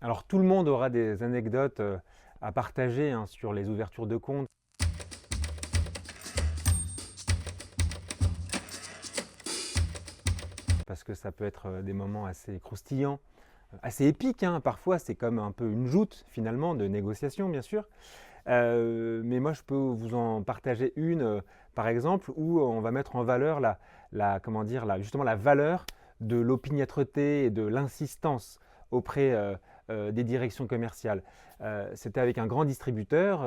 Alors tout le monde aura des anecdotes à partager hein, sur les ouvertures de compte. Parce que ça peut être des moments assez croustillants, assez épiques. Hein. Parfois, c'est comme un peu une joute finalement de négociation, bien sûr. Mais moi, je peux vous en partager une, par exemple, où on va mettre en valeur comment dire, justement la valeur de l'opiniâtreté et de l'insistance auprès des directions commerciales. C'était avec un grand distributeur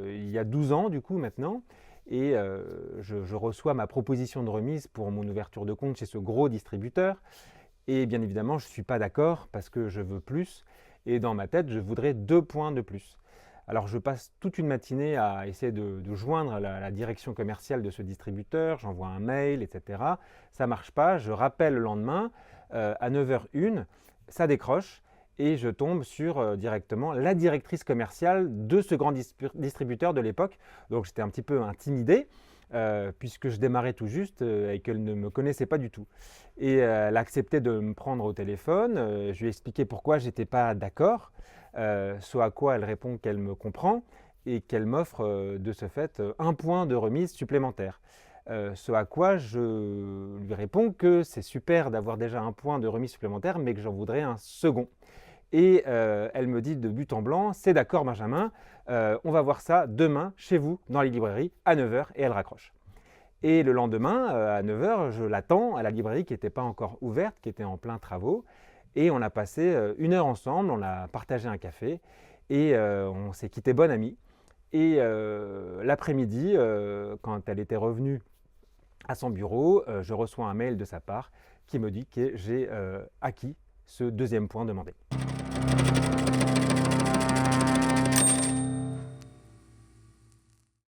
il y a 12 ans du coup maintenant, et je reçois ma proposition de remise pour mon ouverture de compte chez ce gros distributeur. Et bien évidemment, je ne suis pas d'accord parce que je veux plus. Et dans ma tête, je voudrais 2 points de plus. Alors je passe toute une matinée à essayer de joindre la direction commerciale de ce distributeur, j'envoie un mail, etc. Ça ne marche pas, je rappelle le lendemain à 9h01, ça décroche et je tombe sur directement la directrice commerciale de ce grand distributeur de l'époque. Donc j'étais un petit peu intimidé puisque je démarrais tout juste et qu'elle ne me connaissait pas du tout. Et elle a accepté de me prendre au téléphone, je lui ai expliqué pourquoi je n'étais pas d'accord. Ce à quoi elle répond qu'elle me comprend et qu'elle m'offre de ce fait un point de remise supplémentaire. Ce à quoi je lui réponds que c'est super d'avoir déjà un point de remise supplémentaire, mais que j'en voudrais un second. Et elle me dit de but en blanc, c'est d'accord Benjamin, on va voir ça demain chez vous dans les librairies à 9h, et elle raccroche. Et le lendemain, à 9h, je l'attends à la librairie qui n'était pas encore ouverte, qui était en plein travaux. Et on a passé 1 heure ensemble, on a partagé un café et on s'est quitté bonne amie. Et l'après-midi, quand elle était revenue à son bureau, je reçois un mail de sa part qui me dit que j'ai acquis ce deuxième point demandé.